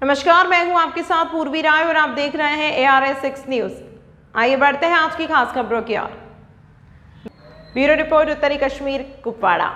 नमस्कार, मैं हूं आपके साथ पूर्वी राय और आप देख रहे हैं ARS 6 न्यूज। आइए बढ़ते हैं आज की खास खबरों की ओर। ब्यूरो रिपोर्ट, उत्तरी कश्मीर, कुपवाड़ा।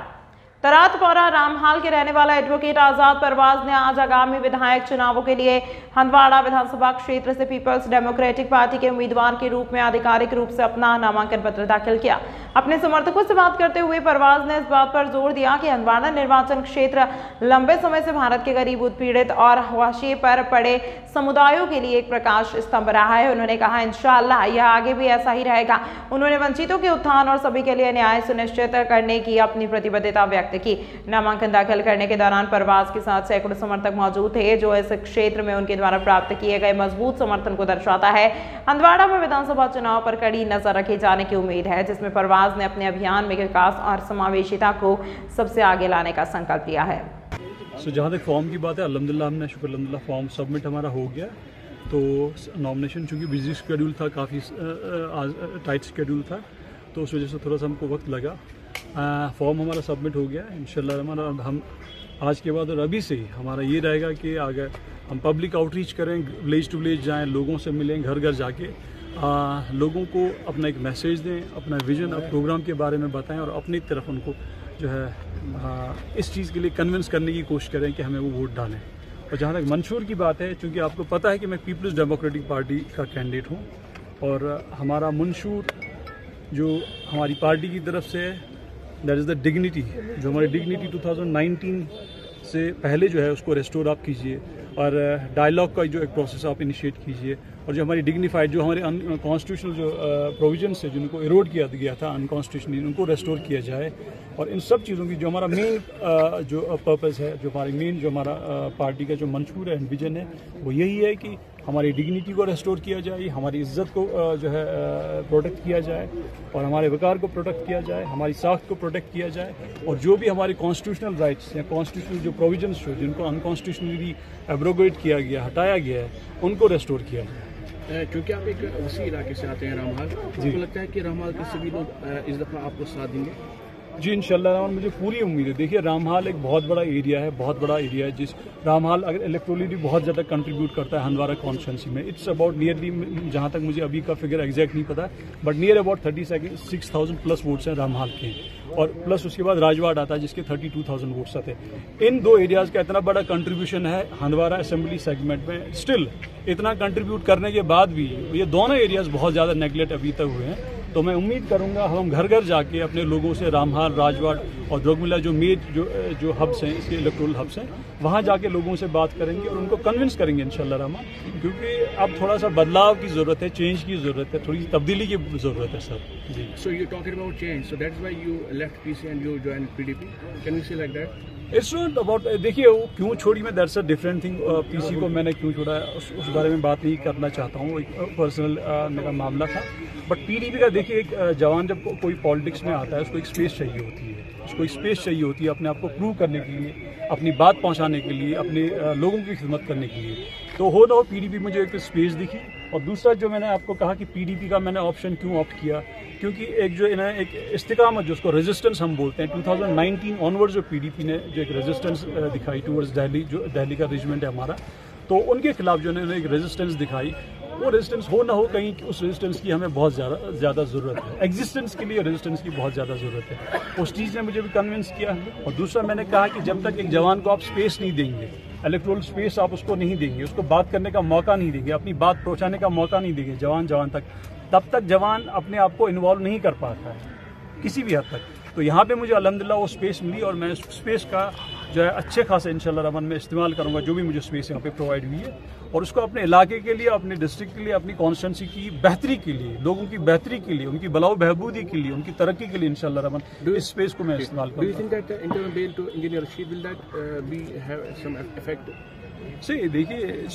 तरातपौरा रामहाल के रहने वाला एडवोकेट आजाद परवाज ने आज आगामी विधायक चुनावों के लिए हंदवाड़ा विधानसभा क्षेत्र से पीपल्स डेमोक्रेटिक पार्टी के उम्मीदवार के रूप में आधिकारिक रूप से अपना नामांकन पत्र दाखिल किया। अपने समर्थकों से बात करते हुए परवाज ने इस बात पर जोर दिया कि हंदवाड़ा निर्वाचन क्षेत्र लंबे समय से भारत के गरीब, उत्पीड़ित और हाशिए पर पड़े समुदायों के लिए एक प्रकाश स्तंभ रहा है। उन्होंने कहा, इंशाअल्लाह यह आगे भी ऐसा ही रहेगा। उन्होंने वंचितों के उत्थान और सभी के लिए न्याय सुनिश्चित करने की अपनी प्रतिबद्धता व्यक्त की। नामांकन दाखिल करने के दौरान परवाज के साथ सैकड़ों समर्थक मौजूद थे, जो इस क्षेत्र में उनके द्वारा प्राप्त किए गए मजबूत समर्थन को दर्शाता है। हंदवाड़ा में विधानसभा चुनाव पर कड़ी नजर रखे जाने की उम्मीद है, जिसमें परवाज ने अपने अभियान में विकास और समावेशिता को सबसे आगे लाने का संकल्प लिया है। जहाँ तक फॉर्म की बात है, अल्हम्दुलिल्लाह हमने शुक्र अल्हम्दुलिल्लाह फॉर्म सबमिट हमारा हो गया। तो नॉमिनेशन चूँकि बिजी शेड्यूल था, काफ़ी टाइट शेड्यूल था, तो उस वजह से थोड़ा सा हमको वक्त लगा। फॉर्म हमारा सबमिट हो गया इंशाल्लाह। हमारा हम आज के बाद और अभी से ही हमारा ये रहेगा कि अगर हम पब्लिक आउटरीच करें, विलेज टू विलेज जाएं, लोगों से मिलें, घर घर जाके लोगों को अपना एक मैसेज दें, अपना विजन, प्रोग्राम के बारे में बताएं और अपनी तरफ उनको जो है इस चीज़ के लिए कन्विंस करने की कोशिश करें कि हमें वो वोट डालें। और जहाँ तक मंशूर की बात है, चूँकि आपको पता है कि मैं पीपल्स डेमोक्रेटिक पार्टी का कैंडिडेट हूँ और हमारा मंशूर जो हमारी पार्टी की तरफ say that is the dignity, जो हमारी डिग्निटी 2019 से पहले जो है उसको रेस्टोर आप कीजिए और डायलॉग का जो एक प्रोसेस आप इनिशिएट कीजिए और जो हमारी डिग्निफाइड, जो हमारे अनकॉन्स्टिट्यूशनल जो प्रोविजन्स है जिनको इरोड किया गया था अनकॉन्स्टिट्यूशनली, उनको रेस्टोर किया जाए। और इन सब चीज़ों की जो हमारा मेन जो पर्पस है, जो हमारी मेन जो हमारा पार्टी का जो मंशूर है, विजन है, वो यही है कि हमारी डिग्निटी को रेस्टोर किया जाए, हमारी इज्जत को जो है प्रोटेक्ट किया जाए और हमारे वकार को प्रोटेक्ट किया जाए, हमारी साख्त को प्रोटेक्ट किया जाए और जो भी हमारे कॉन्स्टिट्यूशनल राइट्स या कॉन्स्टिट्यूशनल जो प्रोविजंस हो जिनको अनकॉन्स्टिट्यूशनली एब्रोगेट किया गया, हटाया गया है, उनको रेस्टोर किया जाए। क्योंकि आप एक वसी इलाके से आते हैं रामहाल, मुझे लगता है कि रामहाल के सभी लोग इस दफ़ा आपको साथ देंगे। जी इंशाल्लाह रहमान, मुझे पूरी उम्मीद है। देखिए, रामहाल एक बहुत बड़ा एरिया है, बहुत बड़ा एरिया है। जिस रामहाल अगर इलेक्ट्रोली बहुत ज़्यादा कंट्रीब्यूट करता है हंदवाड़ा कॉन्स्टिट्यूंसी में। इट्स अबाउट नियरली, जहाँ तक मुझे अभी का फिगर एग्जैक्ट नहीं पता, but near about 36,000 plus votes हैं रामहाल के, और प्लस उसके बाद राजवाड़ आता है जिसके 32,000 वोट्स आते हैं। इन दो एरियाज का इतना बड़ा कंट्रीब्यूशन है हंदवाड़ा असेंबली सेगमेंट में। स्टिल इतना कंट्रीब्यूट करने के बाद भी ये दोनों एरियाज बहुत ज़्यादा नेगलेक्ट अभी तक हुए हैं। तो मैं उम्मीद करूंगा हम घर घर जाके अपने लोगों से रामहाल, राजवाड़ और द्रोगमिला जो जो हब्स हैं, इसके इलेक्टोरल हब्स हैं, वहाँ जाके लोगों से बात करेंगे और उनको कन्विंस करेंगे इंशाल्लाह रहमान, क्योंकि अब थोड़ा सा बदलाव की ज़रूरत है, चेंज की ज़रूरत है, थोड़ी तब्दीली की ज़रूरत है sir ji. So you talking about change, so that's why you left PC and you join PDP, can you say like that? It's not about, देखिए वो क्यों छोड़ी मैं, that's a different thing. PC को मैंने क्यों छोड़ा है उस बारे में बात नहीं करना चाहता हूँ, एक पर्सनल मेरा मामला था। बट PDP का देखिए, एक जवान जब कोई पॉलिटिक्स में आता है उसको एक स्पेस चाहिए होती है, उसको एक स्पेस चाहिए होती है अपने आप को प्रूव करने के लिए, अपनी बात पहुंचाने के लिए, अपने लोगों की खिदमत करने के लिए। तो हो ना हो PDP मुझे एक स्पेस दिखी। और दूसरा जो मैंने आपको कहा कि PDP का मैंने ऑप्शन क्यों ऑप्ट किया, क्योंकि एक जो इन्हें एक इस्तिकामत, जो उसको रेजिस्टेंस हम बोलते हैं, 2019 ऑनवर्ड्स जो PDP ने जो एक रेजिस्टेंस दिखाई टूवर्ड्स दिल्ली, जो दिल्ली का रेजिमेंट है हमारा, तो उनके खिलाफ जो इन्होंने एक रेजिस्टेंस दिखाई, वो रेजिस्टेंस हो ना हो कहीं उस रेजिस्टेंस की हमें बहुत ज़्यादा ज़रूरत है। एग्जिस्टेंस के लिए रेजिस्टेंस की बहुत ज़्यादा ज़रूरत है। उस चीज़ ने मुझे भी कन्विंस किया। और दूसरा मैंने कहा कि जब तक एक जवान को आप स्पेस नहीं देंगे, इलेक्टोरल स्पेस आप उसको नहीं देंगे, उसको बात करने का मौका नहीं देंगे, अपनी बात पहुंचाने का मौका नहीं देंगे जवान तक, तब तक जवान अपने आप को इन्वॉल्व नहीं कर पाता है किसी भी हद तक। तो यहाँ पे मुझे अल्हम्दुलिल्लाह वो स्पेस मिली और मैं उस स्पेस का जो है अच्छे खासे इंशाल्लाह रहमान में इस्तेमाल करूँगा, जो भी मुझे स्पेस यहाँ पे प्रोवाइड हुई है, और उसको अपने इलाके के लिए, अपने डिस्ट्रिक्ट के लिए, अपनी कॉन्स्टिट्यूंसी की बेहतरी के लिए, लोगों की बेहतरी के लिए, उनकी भलाई बहबूदी के लिए, उनकी तरक्की के लिए इंशाल्लाह रहमान इस स्पेस को मैं इस्तेमाल करूँगा। सही, देखिए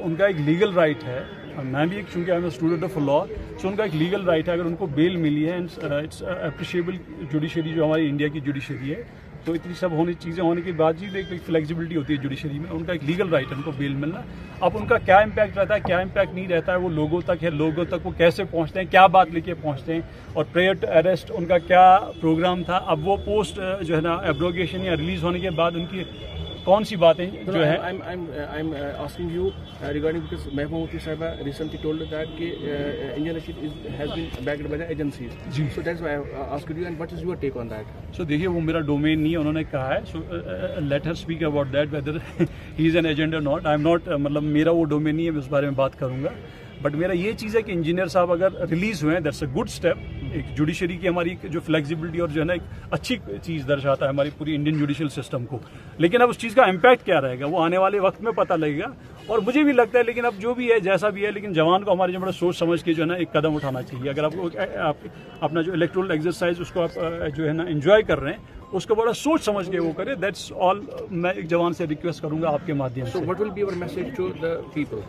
उनका एक लीगल राइट है, मैं भी एक, चूँकि I am a student of law, so उनका एक लीगल राइट है। अगर उनको बेल मिली है, इट्स अप्रिशिएबल जुडिशरी जो हमारी इंडिया की जुडिशरी है, तो इतनी सब चीज़ें होने के बाद ही एक फ्लेक्सिबिलिटी होती है जुडिशरी में। उनका एक लीगल राइट है उनको बेल मिलना। अब उनका क्या इम्पैक्ट रहता है, क्या इम्पैक्ट नहीं रहता है, वो लोगों तक है, लोगों तक वो कैसे पहुंचते हैं, क्या बात लेके पहुंचते हैं, और प्रेयर टू अरेस्ट उनका क्या प्रोग्राम था। अब वो पोस्ट जो है ना एब्रोगेशन या रिलीज होने के बाद उनकी कौन सी बातें जो है। I'm asking you regarding because Mehbooba Mufti Sahiba recently told that कि Indian Rashid has been backed by the agencies. Ji. So that's why I asked you, and what is your take on that? So देखिए वो मेरा domain नहीं है, उन्होंने कहा है, so let her speak about that whether he is an agent or not. I'm not, मतलब मेरा वो डोमेन नहीं है, मैं उस बारे में बात करूंगा। बट मेरा ये चीज़ है कि इंजीनियर साहब अगर रिलीज हुए हैं, दैट्स अ गुड स्टेप। एक जुडिशरी की हमारी जो फ्लेक्सिबिलिटी और जो है ना एक अच्छी चीज़ दर्शाता है हमारी पूरी इंडियन जुडिशियल सिस्टम को। लेकिन अब उस चीज़ का इम्पैक्ट क्या रहेगा वो आने वाले वक्त में पता लगेगा। और मुझे भी लगता है, लेकिन अब जो भी है जैसा भी है, लेकिन जवान को हमारे जो बड़ा सोच समझ के जो है ना एक कदम उठाना चाहिए। अगर आप अपना जो इलेक्टोरल एक्सरसाइज उसको आप जो है ना एंजॉय कर रहे हैं, उसको बड़ा सोच समझ के वो करे। दैट्स ऑल मैं एक जवान से रिक्वेस्ट करूंगा आपके माध्यम से। So what will be your message to the people?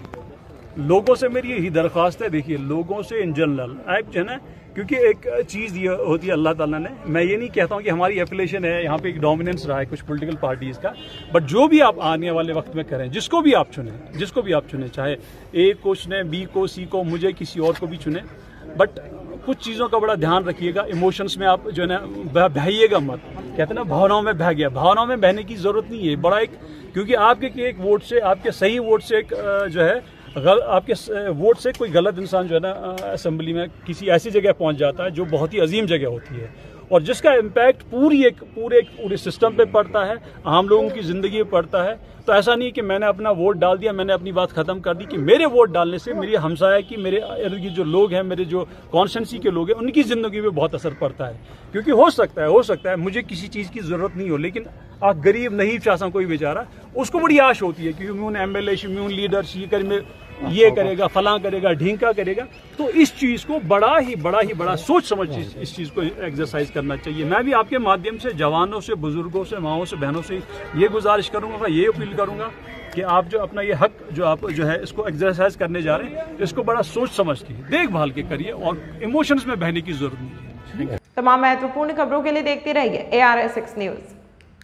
लोगों से मेरी यही दरख्वास्त है, देखिए लोगों से इन जनरल आप जो है ना, क्योंकि एक चीज़ ये होती है अल्लाह ताला ने, मैं ये नहीं कहता हूँ कि हमारी एफिलेशन है यहाँ पे एक डोमिनेंस रहा है कुछ पॉलिटिकल पार्टीज का, बट जो भी आप आने वाले वक्त में करें, जिसको भी आप चुने, चाहे ए को चुने, बी को, सी को, मुझे किसी और को भी चुने, बट कुछ चीज़ों का बड़ा ध्यान रखिएगा। इमोशंस में आप जो है ना बहिएगा मत। कहते हैं ना भावनाओं में बह गया, भावनाओं में बहने की जरूरत नहीं है। बड़ा एक, क्योंकि आपके एक वोट से, आपके सही वोट से एक जो है आपके वोट से कोई गलत इंसान जो है ना असेंबली में किसी ऐसी जगह पहुंच जाता है जो बहुत ही अजीम जगह होती है, और जिसका इम्पैक्ट पूरे सिस्टम पे पड़ता है, आम लोगों की ज़िंदगी पे पड़ता है। तो ऐसा नहीं कि मैंने अपना वोट डाल दिया, मैंने अपनी बात खत्म कर दी, कि मेरे वोट डालने से मेरे हमसाया की, मेरे इर्द गिर्द जो लोग हैं, मेरे जो कॉन्स्टिट्यूंसी के लोग हैं, उनकी ज़िंदगी पे बहुत असर पड़ता है। क्योंकि हो सकता है मुझे किसी चीज़ की ज़रूरत नहीं हो, लेकिन आप गरीब नहीं चाहता कोई बेचारा, उसको बड़ी आश होती है कि इम्यून एमएलए, इम्यून लीडर ये करेगा, फलां करेगा, ढींका करेगा। तो इस चीज़ को बड़ा सोच समझ इस चीज़ को एक्सरसाइज करना चाहिए। मैं भी आपके माध्यम से जवानों से, बुजुर्गों से, माओं से, बहनों से ये गुजारिश करूंगा, ये अपील करूंगा कि आप जो अपना ये हक जो आप जो है इसको एक्सरसाइज करने जा रहे हैं, इसको बड़ा सोच समझ के देखभाल के करिए, और इमोशंस में बहने की जरूरत नहीं है। तमाम महत्वपूर्ण खबरों के लिए देखते रहिए ARS 6 न्यूज़।